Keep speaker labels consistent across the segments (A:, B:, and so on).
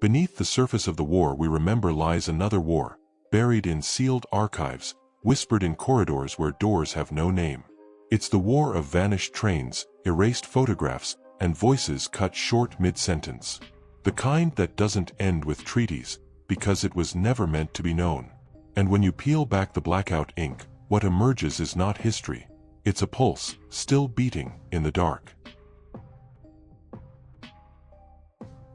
A: Beneath the surface of the war we remember lies another war, buried in sealed archives, whispered in corridors where doors have no name. It's the war of vanished trains, erased photographs, and voices cut short mid-sentence. The kind that doesn't end with treaties, because it was never meant to be known. And when you peel back the blackout ink, what emerges is not history. It's a pulse, still beating, in the dark.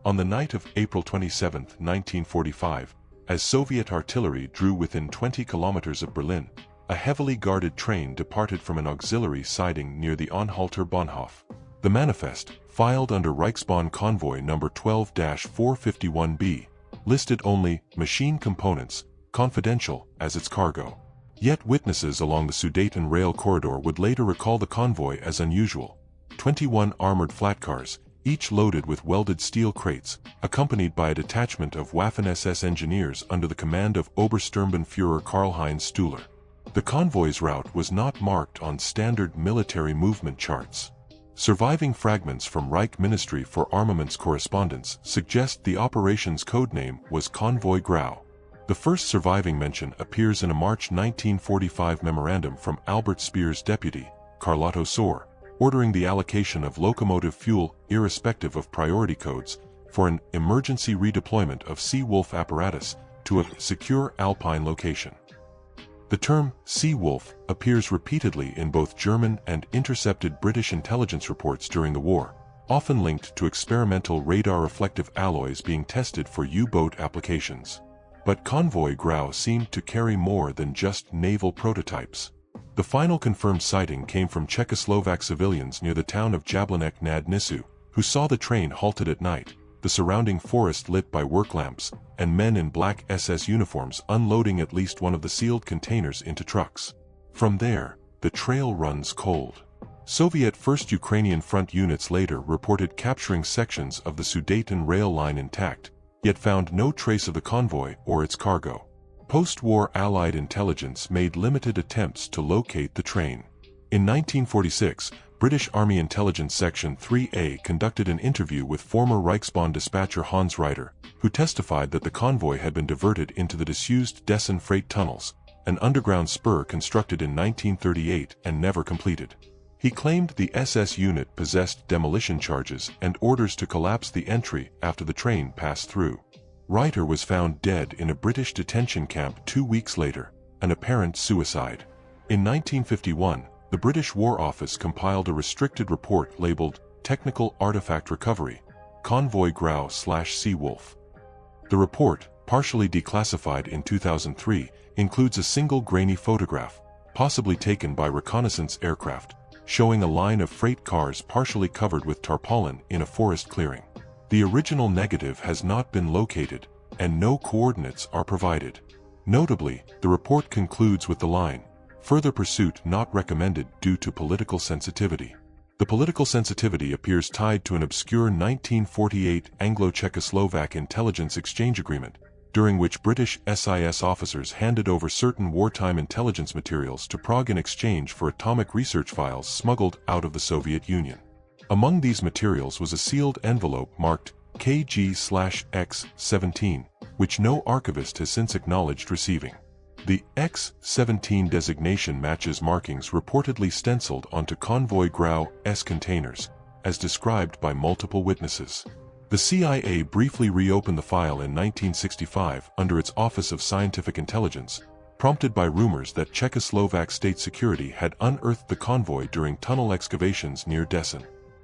A: On the night of April 27, 1945, as Soviet artillery drew within 20 kilometers of Berlin, a heavily guarded train departed from an auxiliary siding near the Anhalter Bahnhof. The manifest, filed under Reichsbahn Konvoi number 12-451B, listed only machine components, confidential, as its cargo. Yet witnesses along the Sudeten rail corridor would later recall the convoy as unusual. 21 armored flatcars, each loaded with welded steel crates, accompanied by a detachment of Waffen-SS engineers under the command of Obersturmbannführer Karl-Heinz Stühler. The convoy's route was not marked on standard military movement charts. Surviving fragments from Reich Ministry for Armaments correspondence suggest the operation's codename was Konvoi Grau. The first surviving mention appears in a March 1945 memorandum from Albert Speer's deputy, Carlotto Sohr, ordering the allocation of locomotive fuel, irrespective of priority codes, for an emergency redeployment of Seawolf apparatus to a secure alpine location. The term Seawolf appears repeatedly in both German and intercepted British intelligence reports during the war, often linked to experimental radar-reflective alloys being tested for U-boat applications. But Konvoi Grau seemed to carry more than just naval prototypes. The final confirmed sighting came from Czechoslovak civilians near the town of Jablanek nad Nisou, who saw the train halted at night, the surrounding forest lit by work lamps, and men in black SS uniforms unloading at least one of the sealed containers into trucks. From there, the trail runs cold. Soviet 1st Ukrainian Front units later reported capturing sections of the Sudeten rail line intact, yet found no trace of the convoy or its cargo. Post-war Allied intelligence made limited attempts to locate the train. In 1946, British Army Intelligence Section 3A conducted an interview with former Reichsbahn dispatcher Hans Reiter, who testified that the convoy had been diverted into the disused Dessen freight tunnels, an underground spur constructed in 1938 and never completed. He claimed the SS unit possessed demolition charges and orders to collapse the entry after the train passed through. Reiter was found dead in a British detention camp 2 weeks later, an apparent suicide. In 1951, the British War Office compiled a restricted report labeled Technical Artifact Recovery, Konvoi Grau/Seawolf. The report, partially declassified in 2003, includes a single grainy photograph, possibly taken by reconnaissance aircraft, showing a line of freight cars partially covered with tarpaulin in a forest clearing. The original negative has not been located, and no coordinates are provided. Notably, the report concludes with the line, "Further pursuit not recommended due to political sensitivity." The political sensitivity appears tied to an obscure 1948 Anglo-Czechoslovak intelligence exchange agreement, during which British SIS officers handed over certain wartime intelligence materials to Prague in exchange for atomic research files smuggled out of the Soviet Union. Among these materials was a sealed envelope marked KG/X-17, which no archivist has since acknowledged receiving. The X-17 designation matches markings reportedly stenciled onto Konvoi Grau's containers, as described by multiple witnesses. The CIA briefly reopened the file in 1965 under its Office of Scientific Intelligence, prompted by rumors that Czechoslovak state security had unearthed the convoy during tunnel excavations near Dessen.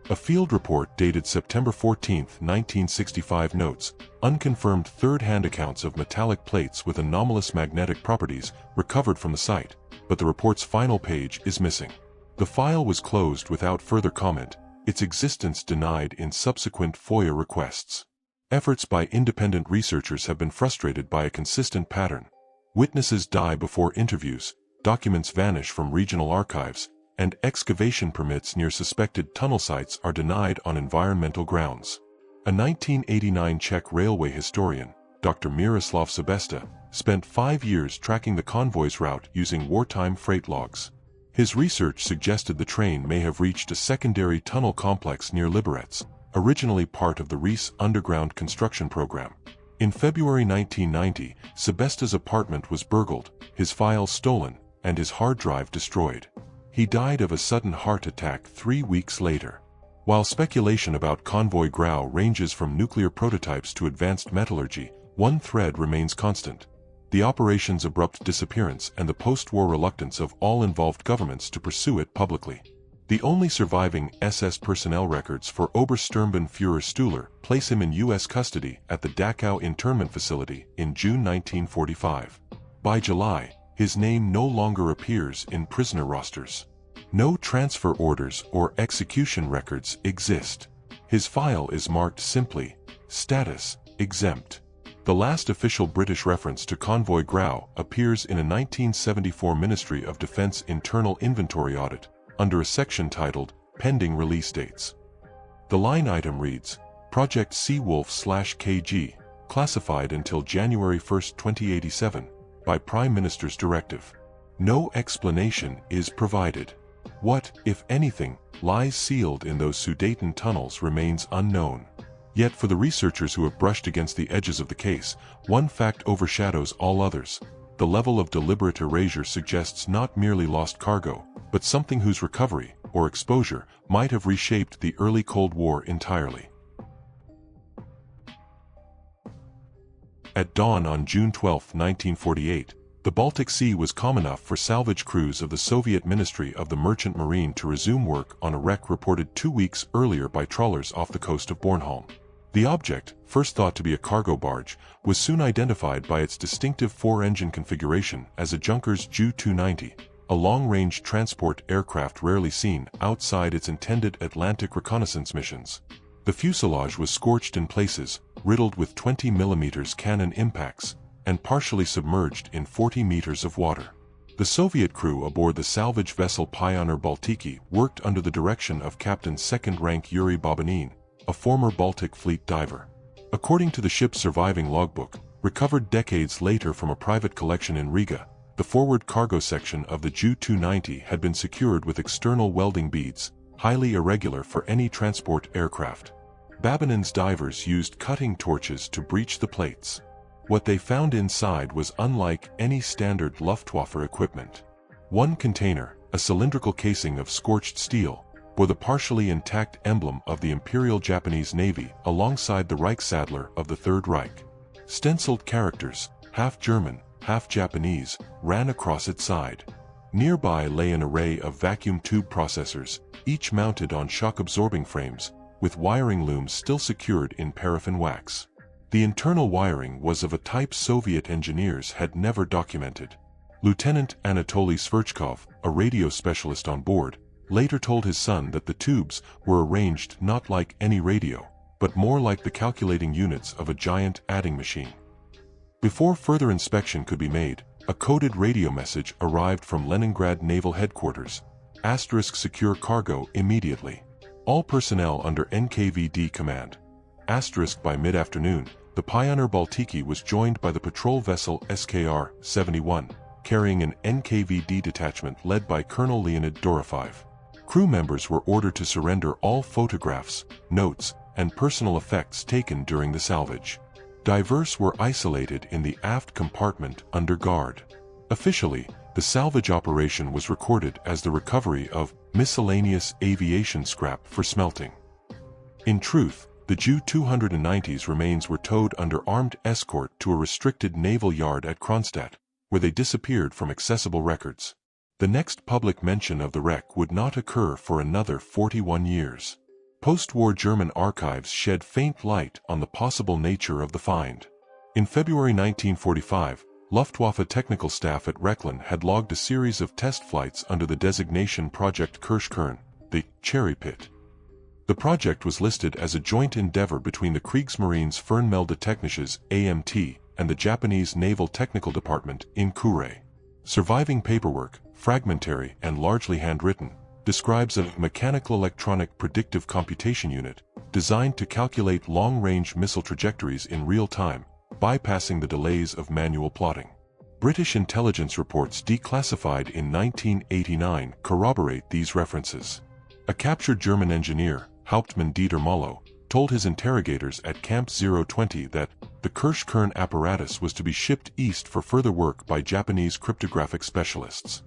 A: A field report dated September 14, 1965 notes unconfirmed third-hand accounts of metallic plates with anomalous magnetic properties recovered from the site, but the report's final page is missing. The file was closed without further comment, its existence denied in subsequent FOIA requests. Efforts by independent researchers have been frustrated by a consistent pattern. Witnesses die before interviews, documents vanish from regional archives, and excavation permits near suspected tunnel sites are denied on environmental grounds. A 1989 Czech railway historian, Dr. Miroslav Sebesta, spent 5 years tracking the convoy's route using wartime freight logs. His research suggested the train may have reached a secondary tunnel complex near Liberec, originally part of the Reese underground construction program. In February 1990, Sebesta's apartment was burgled, his files stolen, and his hard drive destroyed. He died of a sudden heart attack 3 weeks later. While speculation about Konvoi Grau ranges from nuclear prototypes to advanced metallurgy, one thread remains constant: the operation's abrupt disappearance and the post-war reluctance of all involved governments to pursue it publicly. The only surviving SS personnel records for Obersturmbannführer Stuhler place him in U.S. custody at the Dachau internment facility in June 1945. By July, his name no longer appears in prisoner rosters. No transfer orders or execution records exist. His file is marked simply, status, exempt. The last official British reference to Konvoi Grau appears in a 1974 Ministry of Defence internal inventory audit, under a section titled, Pending Release Dates. The line item reads, Projekt Seawolf/KG, classified until January 1, 2087, by Prime Minister's directive. No explanation is provided. What, if anything, lies sealed in those Sudeten tunnels remains unknown. Yet for the researchers who have brushed against the edges of the case, one fact overshadows all others. The level of deliberate erasure suggests not merely lost cargo, but something whose recovery, or exposure, might have reshaped the early Cold War entirely. At dawn on June 12, 1948, the Baltic Sea was calm enough for salvage crews of the Soviet Ministry of the Merchant Marine to resume work on a wreck reported 2 weeks earlier by trawlers off the coast of Bornholm. The object, first thought to be a cargo barge, was soon identified by its distinctive 4-engine configuration as a Junkers Ju-290, a long-range transport aircraft rarely seen outside its intended Atlantic reconnaissance missions. The fuselage was scorched in places, riddled with 20mm cannon impacts, and partially submerged in 40 meters of water. The Soviet crew aboard the salvage vessel Pioner Baltiki worked under the direction of Captain 2nd Rank Yuri Babanin, a former Baltic Fleet diver. According to the ship's surviving logbook, recovered decades later from a private collection in Riga, the forward cargo section of the Ju-290 had been secured with external welding beads, highly irregular for any transport aircraft. Babanin's divers used cutting torches to breach the plates. What they found inside was unlike any standard Luftwaffe equipment. One container, a cylindrical casing of scorched steel, bore the partially intact emblem of the Imperial Japanese Navy alongside the Reichsadler of the Third Reich. Stenciled characters, half German, half Japanese, ran across its side. Nearby lay an array of vacuum tube processors, each mounted on shock-absorbing frames, with wiring looms still secured in paraffin wax. The internal wiring was of a type Soviet engineers had never documented. Lieutenant Anatoly Sverchkov, a radio specialist on board, later told his son that the tubes were arranged not like any radio, but more like the calculating units of a giant adding machine. Before further inspection could be made, a coded radio message arrived from Leningrad Naval Headquarters: *secure cargo immediately. All personnel under NKVD command. By mid-afternoon, the Pioner Baltiki was joined by the patrol vessel SKR-71, carrying an NKVD detachment led by Colonel Leonid Dorofiv. Crew members were ordered to surrender all photographs, notes, and personal effects taken during the salvage. Divers were isolated in the aft compartment under guard. Officially, the salvage operation was recorded as the recovery of miscellaneous aviation scrap for smelting. In truth, the Ju-290's remains were towed under armed escort to a restricted naval yard at Kronstadt, where they disappeared from accessible records. The next public mention of the wreck would not occur for another 41 years. Post-war German archives shed faint light on the possible nature of the find. In February 1945, Luftwaffe technical staff at Rechlin had logged a series of test flights under the designation Projekt Kirschkern, the cherry pit. The project was listed as a joint endeavor between the Kriegsmarine's Fernmeldetechnisches AMT and the Japanese Naval Technical Department in Kure. Surviving paperwork, fragmentary and largely handwritten, describes a mechanical electronic predictive computation unit designed to calculate long-range missile trajectories in real time, bypassing the delays of manual plotting. British intelligence reports declassified in 1989 corroborate these references. A captured German engineer, Hauptmann Dieter Mollo, told his interrogators at Camp 020 that the Kirschkern apparatus was to be shipped east for further work by Japanese cryptographic specialists.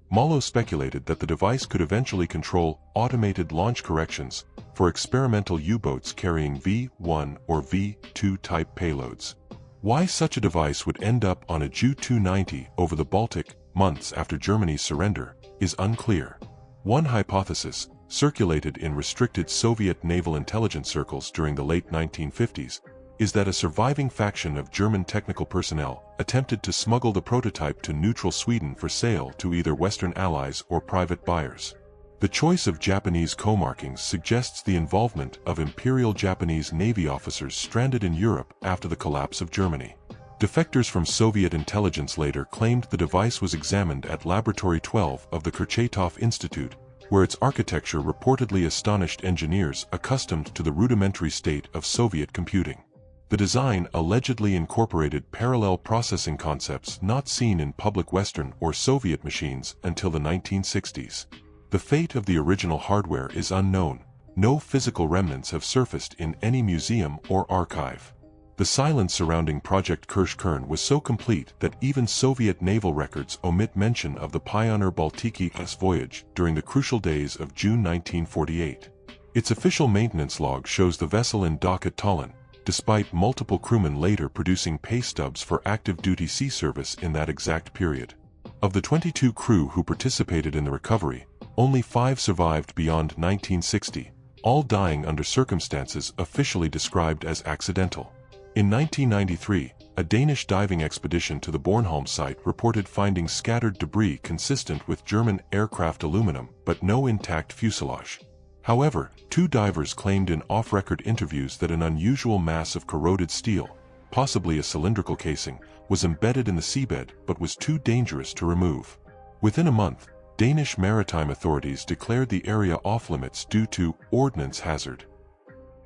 A: Mollo speculated that the device could eventually control automated launch corrections for experimental U-boats carrying V-1 or V-2 type payloads. Why such a device would end up on a Ju-290 over the Baltic months after Germany's surrender is unclear. One hypothesis, circulated in restricted Soviet naval intelligence circles during the late 1950s, is that a surviving faction of German technical personnel attempted to smuggle the prototype to neutral Sweden for sale to either Western allies or private buyers. The choice of Japanese co-markings suggests the involvement of Imperial Japanese Navy officers stranded in Europe after the collapse of Germany. Defectors from Soviet intelligence later claimed the device was examined at Laboratory 12 of the Kurchatov Institute, where its architecture reportedly astonished engineers accustomed to the rudimentary state of Soviet computing. The design allegedly incorporated parallel processing concepts not seen in public Western or Soviet machines until the 1960s. The fate of the original hardware is unknown. No physical remnants have surfaced in any museum or archive. The silence surrounding Projekt Kirschkern was so complete that even Soviet naval records omit mention of the Pioner Baltiki's voyage during the crucial days of June 1948. Its official maintenance log shows the vessel in dock at Tallinn, despite multiple crewmen later producing pay stubs for active duty sea service in that exact period. Of the 22 crew who participated in the recovery, only 5 survived beyond 1960, all dying under circumstances officially described as accidental. In 1993, a Danish diving expedition to the Bornholm site reported finding scattered debris consistent with German aircraft aluminum but no intact fuselage. However, 2 divers claimed in off-record interviews that an unusual mass of corroded steel, possibly a cylindrical casing, was embedded in the seabed but was too dangerous to remove. Within a month, Danish maritime authorities declared the area off-limits due to ordnance hazard.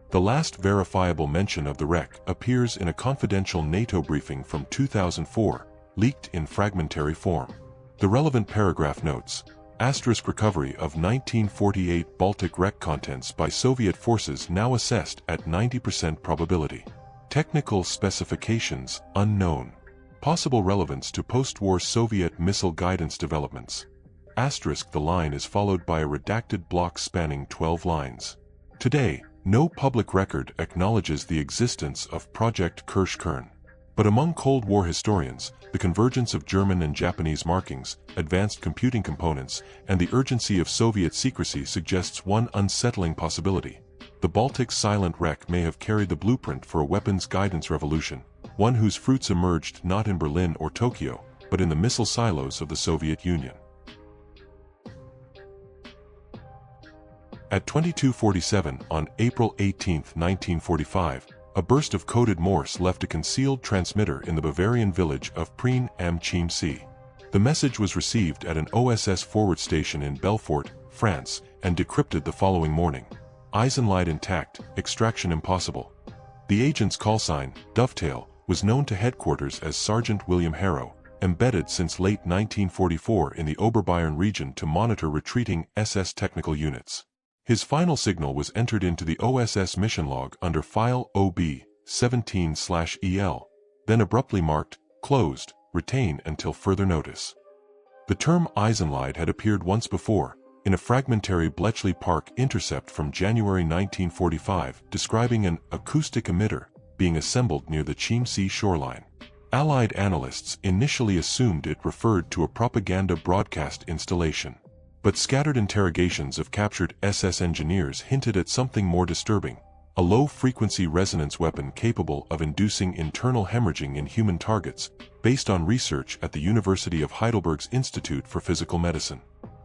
A: The last verifiable mention of the wreck appears in a confidential NATO briefing from 2004, leaked in fragmentary form. The relevant paragraph notes, *recovery of 1948 Baltic wreck contents by Soviet forces now assessed at 90% probability. Technical specifications unknown. Possible relevance to post-war Soviet missile guidance developments. *, the line is followed by a redacted block spanning 12 lines. Today, no public record acknowledges the existence of Projekt Kirschkern. But among Cold War historians, the convergence of German and Japanese markings, advanced computing components, and the urgency of Soviet secrecy suggests one unsettling possibility. The Baltic silent wreck may have carried the blueprint for a weapons guidance revolution, one whose fruits emerged not in Berlin or Tokyo, but in the missile silos of the Soviet Union. At 22:47 on April 18, 1945, a burst of coded Morse left a concealed transmitter in the Bavarian village of Prien am Chiemsee. The message was received at an OSS forward station in Belfort, France, and decrypted the following morning. Eisenlied intact, extraction impossible. The agent's callsign, Dovetail, was known to headquarters as Sergeant William Harrow, embedded since late 1944 in the Oberbayern region to monitor retreating SS technical units. His final signal was entered into the OSS mission log under file OB-17/EL, then abruptly marked, closed, retain until further notice. The term Eisenlied had appeared once before, in a fragmentary Bletchley Park intercept from January 1945 describing an acoustic emitter being assembled near the Chiemsee shoreline. Allied analysts initially assumed it referred to a propaganda broadcast installation. But scattered interrogations of captured SS engineers hinted at something more disturbing, a low-frequency resonance weapon capable of inducing internal hemorrhaging in human targets, based on research at the University of Heidelberg's Institute for Physical Medicine.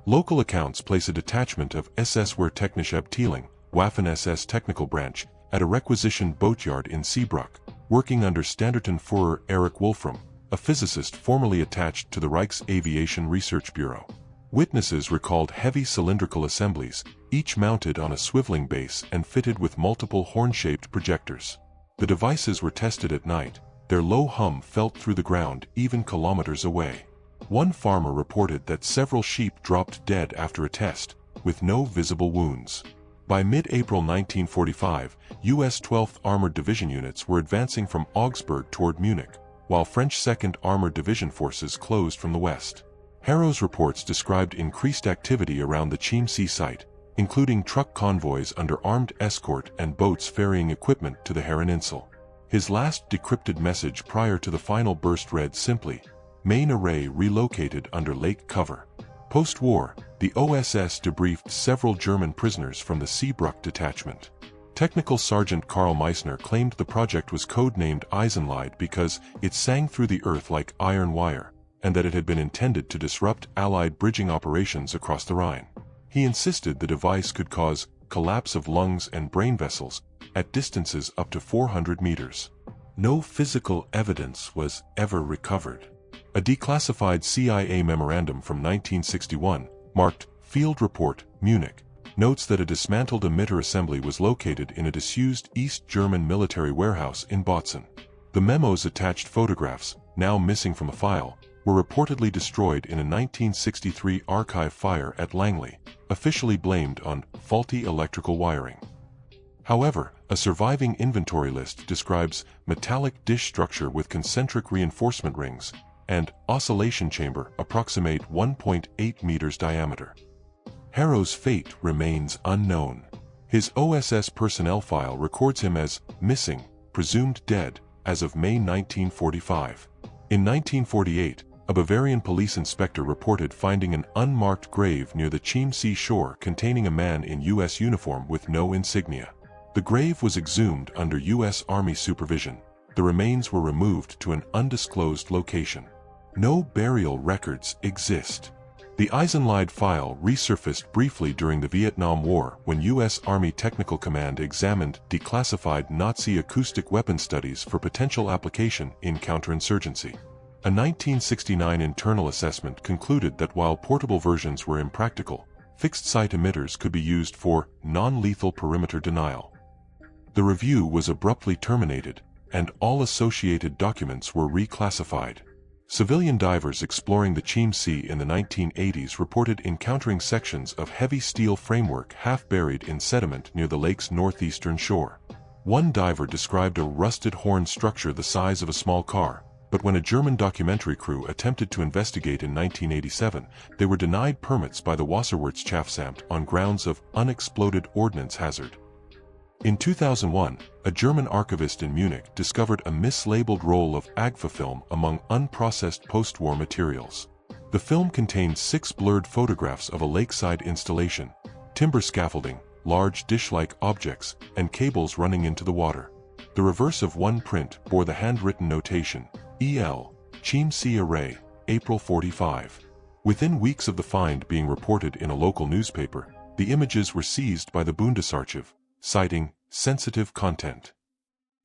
A: Local accounts place a detachment of SS Wehrtechnische Abteilung, Waffen-SS Technical Branch, at a requisitioned boatyard in Seebruck, working under Standartenführer Erich Wolfram, a physicist formerly attached to the Reich's Aviation Research Bureau. Witnesses recalled heavy cylindrical assemblies, each mounted on a swiveling base and fitted with multiple horn-shaped projectors. The devices were tested at night, their low hum felt through the ground even kilometers away. One farmer reported that several sheep dropped dead after a test, with no visible wounds. By mid-April 1945, U.S. 12th Armored Division units were advancing from Augsburg toward Munich, while French 2nd Armored Division forces closed from the west. Harrow's reports described increased activity around the Chiemsee site, including truck convoys under armed escort and boats ferrying equipment to the Herreninsel. His last decrypted message prior to the final burst read simply, "Main array relocated under lake cover." Post-war, the OSS debriefed several German prisoners from the Seebruck detachment. Technical Sergeant Karl Meissner claimed the project was codenamed Eisenlied because it sang through the earth like iron wire, and that it had been intended to disrupt Allied bridging operations across the Rhine. He insisted the device could cause collapse of lungs and brain vessels at distances up to 400 meters. No physical evidence was ever recovered. A declassified CIA memorandum from 1961, marked Field Report, Munich, notes that a dismantled emitter assembly was located in a disused East German military warehouse in Botzen. The memo's attached photographs, now missing from a file, were reportedly destroyed in a 1963 archive fire at Langley, officially blamed on faulty electrical wiring. However, a surviving inventory list describes metallic dish structure with concentric reinforcement rings and oscillation chamber approximate 1.8 meters diameter. Harrow's fate remains unknown. His OSS personnel file records him as missing, presumed dead, as of May 1945. In 1948, a Bavarian police inspector reported finding an unmarked grave near the Chiemsee shore containing a man in U.S. uniform with no insignia. The grave was exhumed under U.S. Army supervision. The remains were removed to an undisclosed location. No burial records exist. The Eisenlied file resurfaced briefly during the Vietnam War when U.S. Army Technical Command examined declassified Nazi acoustic weapon studies for potential application in counterinsurgency. A 1969 internal assessment concluded that while portable versions were impractical, fixed-site emitters could be used for non-lethal perimeter denial. The review was abruptly terminated, and all associated documents were reclassified. Civilian divers exploring the Chiemsee in the 1980s reported encountering sections of heavy steel framework half buried in sediment near the lake's northeastern shore. One diver described a rusted horn structure the size of a small car, but when a German documentary crew attempted to investigate in 1987, they were denied permits by the Wasserwirtschaftsamt on grounds of unexploded ordnance hazard. In 2001, a German archivist in Munich discovered a mislabeled roll of AGFA film among unprocessed post-war materials. The film contained 6 blurred photographs of a lakeside installation, timber scaffolding, large dish-like objects, and cables running into the water. The reverse of one print bore the handwritten notation, EL, Chiemsee Array, April 45. Within weeks of the find being reported in a local newspaper, the images were seized by the Bundesarchiv, citing sensitive content.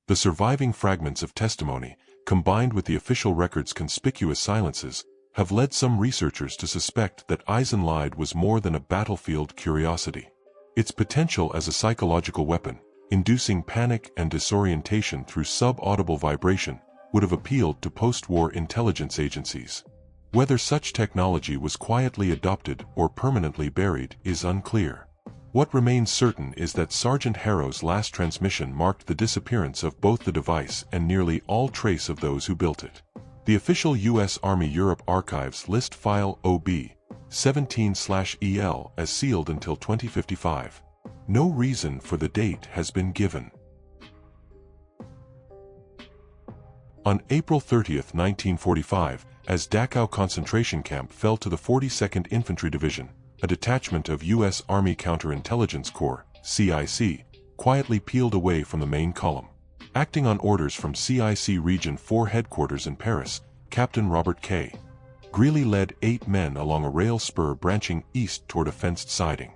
A: The surviving fragments of testimony, combined with the official record's conspicuous silences, have led some researchers to suspect that Eisenlied was more than a battlefield curiosity. Its potential as a psychological weapon, inducing panic and disorientation through sub-audible vibration, would have appealed to post-war intelligence agencies. Whether such technology was quietly adopted or permanently buried is unclear. What remains certain is that Sergeant Harrow's last transmission marked the disappearance of both the device and nearly all trace of those who built it. The official U.S. Army Europe Archives list file OB 17/EL as sealed until 2055. No reason for the date has been given. On April 30, 1945, as Dachau concentration camp fell to the 42nd Infantry Division, a detachment of U.S. Army Counterintelligence Corps, CIC, quietly peeled away from the main column. Acting on orders from CIC Region 4 headquarters in Paris, Captain Robert K. Greeley led 8 men along a rail spur branching east toward a fenced siding.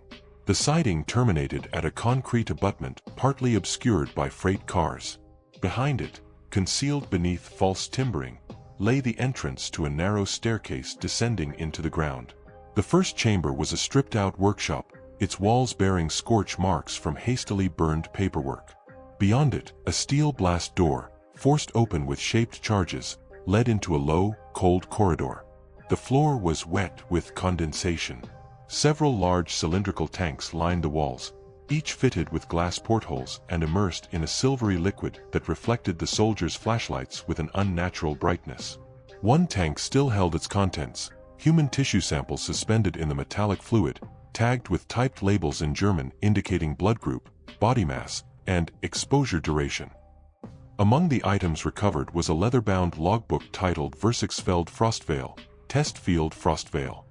A: The siding terminated at a concrete abutment partly obscured by freight cars. Behind it, concealed beneath false timbering, lay the entrance to a narrow staircase descending into the ground. The first chamber was a stripped-out workshop, its walls bearing scorch marks from hastily burned paperwork. Beyond it, a steel blast door, forced open with shaped charges, led into a low, cold corridor. The floor was wet with condensation. Several large cylindrical tanks lined the walls, each fitted with glass portholes and immersed in a silvery liquid that reflected the soldiers' flashlights with an unnatural brightness. One tank still held its contents, human tissue samples suspended in the metallic fluid, tagged with typed labels in German indicating blood group, body mass, and exposure duration. Among the items recovered was a leather-bound logbook titled Versuchsfeld Frostveil, Test Field Frostveil.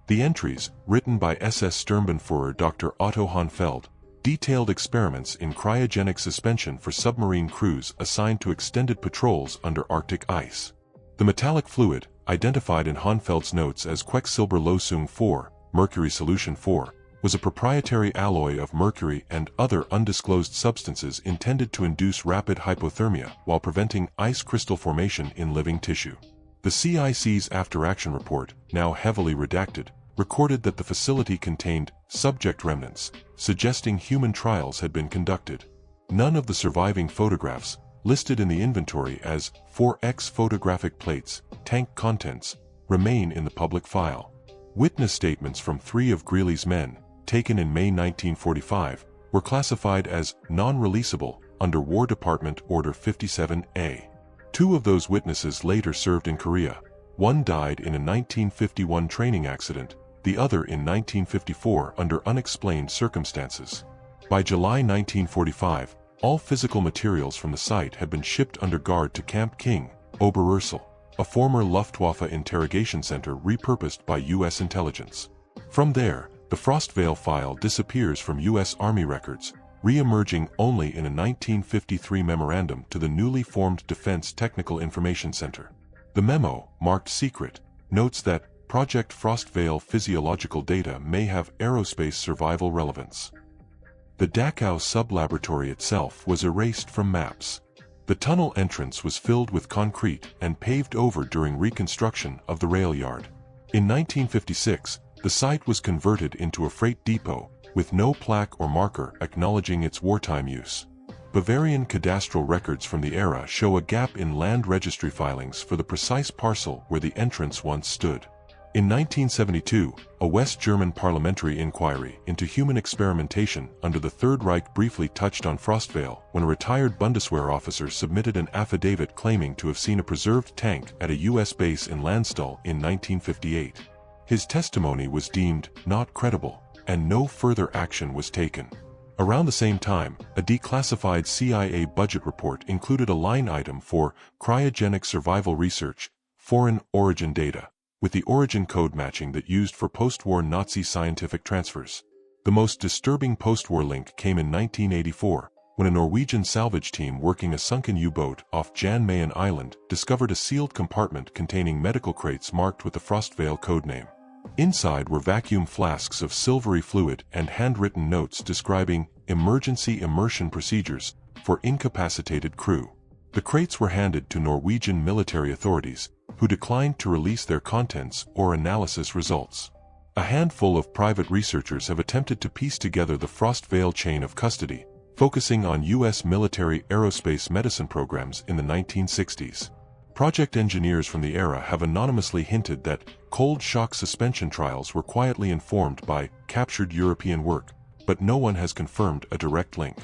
A: The entries, written by SS Sturmbannführer Dr. Otto Hohnfeld, detailed experiments in cryogenic suspension for submarine crews assigned to extended patrols under Arctic ice. The metallic fluid, identified in Hohnfeld's notes as Quecksilberlösung 4, mercury solution 4, was a proprietary alloy of mercury and other undisclosed substances intended to induce rapid hypothermia while preventing ice crystal formation in living tissue. The CIC's after-action report, now heavily redacted, recorded that the facility contained subject remnants, suggesting human trials had been conducted. None of the surviving photographs, listed in the inventory as 4X photographic plates, tank contents, remain in the public file. Witness statements from 3 of Greely's men, taken in May 1945, were classified as non-releasable under War Department Order 57A. 2 of those witnesses later served in Korea. One died in a 1951 training accident, the other in 1954 under unexplained circumstances. By July 1945, all physical materials from the site had been shipped under guard to Camp King, Oberursel, a former Luftwaffe interrogation center repurposed by U.S. intelligence. From there, the Frostveil file disappears from U.S. Army records, re-emerging only in a 1953 memorandum to the newly formed Defense Technical Information Center. The memo, marked secret, notes that Project Frostveil physiological data may have aerospace survival relevance. The Dachau sub-laboratory itself was erased from maps. The tunnel entrance was filled with concrete and paved over during reconstruction of the rail yard. In 1956, the site was converted into a freight depot, with no plaque or marker acknowledging its wartime use. Bavarian cadastral records from the era show a gap in land registry filings for the precise parcel where the entrance once stood. In 1972, a West German parliamentary inquiry into human experimentation under the Third Reich briefly touched on Frostveil when a retired Bundeswehr officer submitted an affidavit claiming to have seen a preserved tank at a U.S. base in Landstuhl in 1958. His testimony was deemed not credible, and no further action was taken. Around the same time, a declassified CIA budget report included a line item for cryogenic survival research, foreign origin data, with the origin code matching that used for post-war Nazi scientific transfers. The most disturbing post-war link came in 1984, when a Norwegian salvage team working a sunken U-boat off Jan Mayen Island discovered a sealed compartment containing medical crates marked with the Frostveil codename. Inside were vacuum flasks of silvery fluid and handwritten notes describing emergency immersion procedures for incapacitated crew. The crates were handed to Norwegian military authorities, who declined to release their contents or analysis results. A handful of private researchers have attempted to piece together the Frostveil chain of custody, focusing on U.S. military aerospace medicine programs in the 1960s. Project engineers from the era have anonymously hinted that cold shock suspension trials were quietly informed by captured European work, but no one has confirmed a direct link.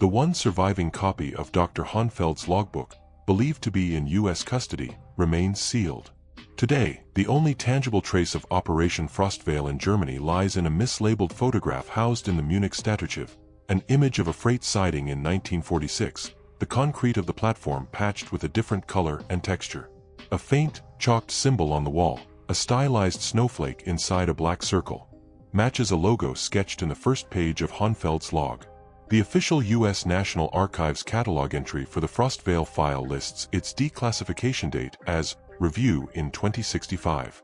A: The one surviving copy of Dr. Hohnfeld's logbook, believed to be in U.S. custody, remains sealed. Today, the only tangible trace of Operation Frostveil in Germany lies in a mislabeled photograph housed in the Munich Stadtarchiv, an image of a freight siding in 1946, the concrete of the platform patched with a different color and texture. A faint, chalked symbol on the wall, a stylized snowflake inside a black circle, matches a logo sketched in the first page of Hohnfeld's log. The official U.S. National Archives catalog entry for the Frostveil file lists its declassification date as Review in 2065.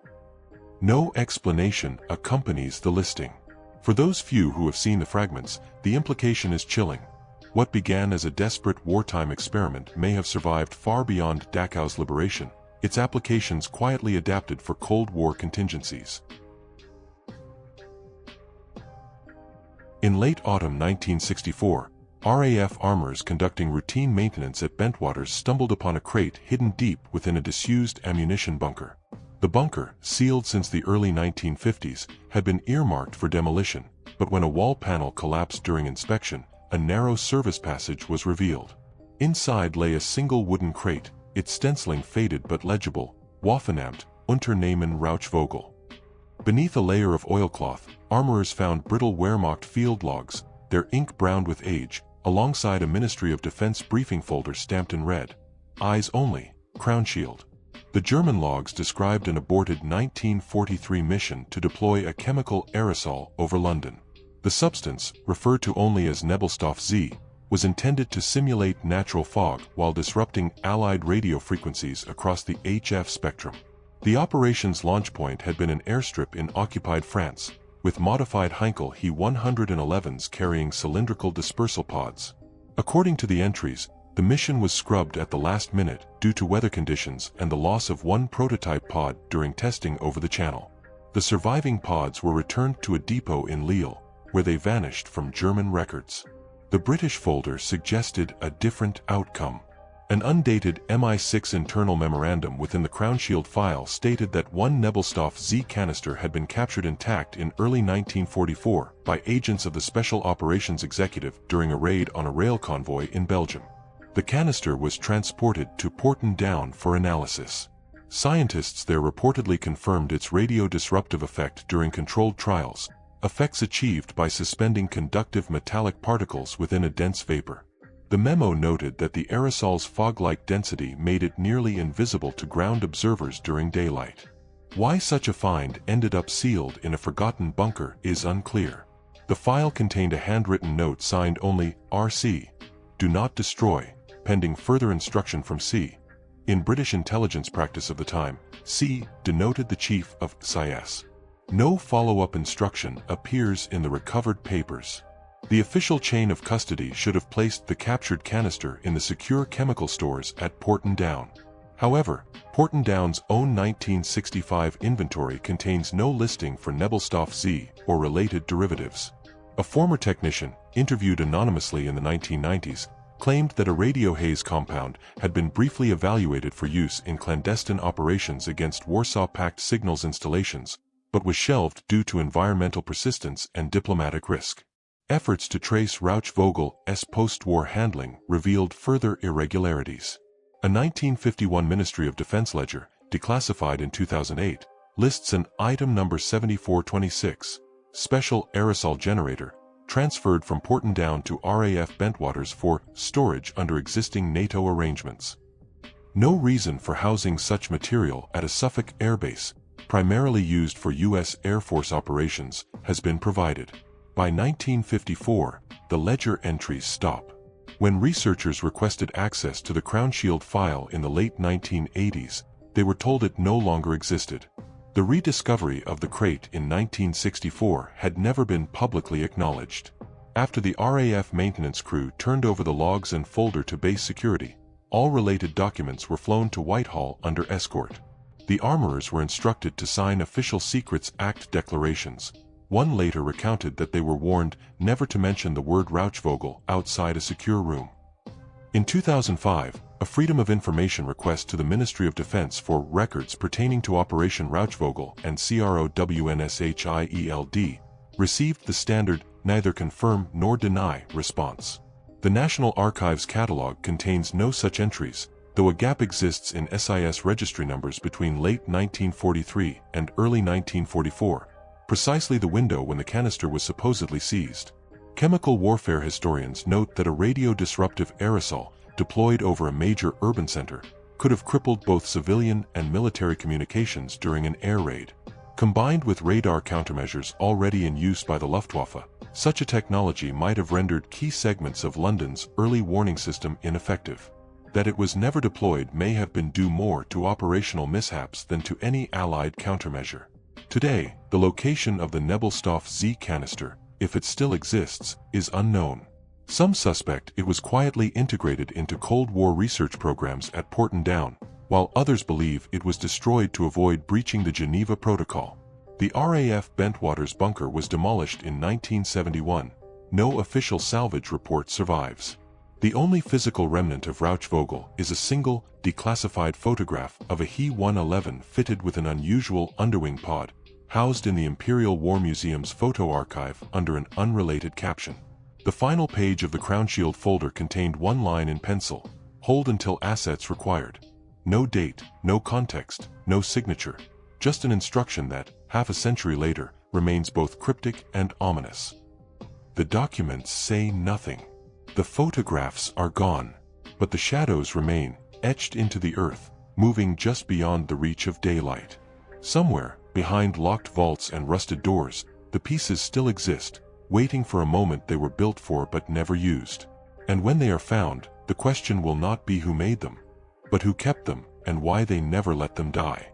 A: No explanation accompanies the listing. For those few who have seen the fragments, the implication is chilling. What began as a desperate wartime experiment may have survived far beyond Dachau's liberation, its applications quietly adapted for Cold War contingencies. In late autumn 1964, RAF armorers conducting routine maintenance at Bentwaters stumbled upon a crate hidden deep within a disused ammunition bunker. The bunker, sealed since the early 1950s, had been earmarked for demolition, but when a wall panel collapsed during inspection, a narrow service passage was revealed. Inside lay a single wooden crate, its stenciling faded but legible, Waffenamt, Unternehmen Rauchvogel. Beneath a layer of oilcloth, armorers found brittle Wehrmacht field logs, their ink browned with age, alongside a Ministry of Defense briefing folder stamped in red. Eyes only, crown shield. The German logs described an aborted 1943 mission to deploy a chemical aerosol over London. The substance, referred to only as Nebelstoff Z, was intended to simulate natural fog while disrupting Allied radio frequencies across the HF spectrum. The operation's launch point had been an airstrip in occupied France, with modified Heinkel He-111s carrying cylindrical dispersal pods. According to the entries, the mission was scrubbed at the last minute due to weather conditions and the loss of one prototype pod during testing over the channel. The surviving pods were returned to a depot in Lille, where they vanished from German records. The British folder suggested a different outcome. An undated MI6 internal memorandum within the Crown Shield file stated that one Nebelstoff Z canister had been captured intact in early 1944 by agents of the Special Operations Executive during a raid on a rail convoy in Belgium. The canister was transported to Porton Down for analysis. Scientists there reportedly confirmed its radio-disruptive effect during controlled trials, effects achieved by suspending conductive metallic particles within a dense vapor. The memo noted that the aerosol's fog-like density made it nearly invisible to ground observers during daylight. Why such a find ended up sealed in a forgotten bunker is unclear. The file contained a handwritten note signed only RC, do not destroy, pending further instruction from C. In British intelligence practice of the time, C denoted the chief of SIS. No follow-up instruction appears in the recovered papers. The official chain of custody should have placed the captured canister in the secure chemical stores at Porton Down. However, Porton Down's own 1965 inventory contains no listing for Nebelstoff Z or related derivatives. A former technician, interviewed anonymously in the 1990s, claimed that a radio haze compound had been briefly evaluated for use in clandestine operations against Warsaw Pact signals installations, but was shelved due to environmental persistence and diplomatic risk. Efforts to trace Rauchvogel's post-war handling revealed further irregularities. A 1951 Ministry of Defense ledger, declassified in 2008, lists an item number 7426, special aerosol generator, transferred from Porton Down to RAF Bentwaters for storage under existing NATO arrangements. No reason for housing such material at a Suffolk airbase, primarily used for U.S. Air Force operations, has been provided. By 1954, the ledger entries stop. When researchers requested access to the Crown Shield file in the late 1980s, they were told it no longer existed. The rediscovery of the crate in 1964 had never been publicly acknowledged. After the RAF maintenance crew turned over the logs and folder to base security, all related documents were flown to Whitehall under escort. The armorers were instructed to sign Official Secrets Act declarations. One later recounted that they were warned never to mention the word Rauchvogel outside a secure room. In 2005, a Freedom of Information request to the Ministry of Defense for records pertaining to Operation Rauchvogel and CROWNSHIELD received the standard neither confirm nor deny response. The National Archives catalog contains no such entries, though a gap exists in SIS registry numbers between late 1943 and early 1944, precisely the window when the canister was supposedly seized. Chemical warfare historians note that a radio-disruptive aerosol deployed over a major urban center could have crippled both civilian and military communications during an air raid. Combined with radar countermeasures already in use by the Luftwaffe, such a technology might have rendered key segments of London's early warning system ineffective. That it was never deployed may have been due more to operational mishaps than to any Allied countermeasure. Today, the location of the Nebelstoff Z canister, if it still exists, is unknown. Some suspect it was quietly integrated into Cold War research programs at Porton Down, while others believe it was destroyed to avoid breaching the Geneva Protocol. The RAF Bentwaters bunker was demolished in 1971. No official salvage report survives. The only physical remnant of Rauchvogel is a single, declassified photograph of a He-111 fitted with an unusual underwing pod, housed in the Imperial War Museum's photo archive under an unrelated caption. The final page of the Crownshield folder contained one line in pencil: "Hold until assets required." No date, no context, no signature. Just an instruction that, half a century later, remains both cryptic and ominous. The documents say nothing. The photographs are gone, but the shadows remain, etched into the earth, moving just beyond the reach of daylight. Somewhere, behind locked vaults and rusted doors, the pieces still exist, waiting for a moment they were built for but never used. And when they are found, the question will not be who made them, but who kept them and why they never let them die.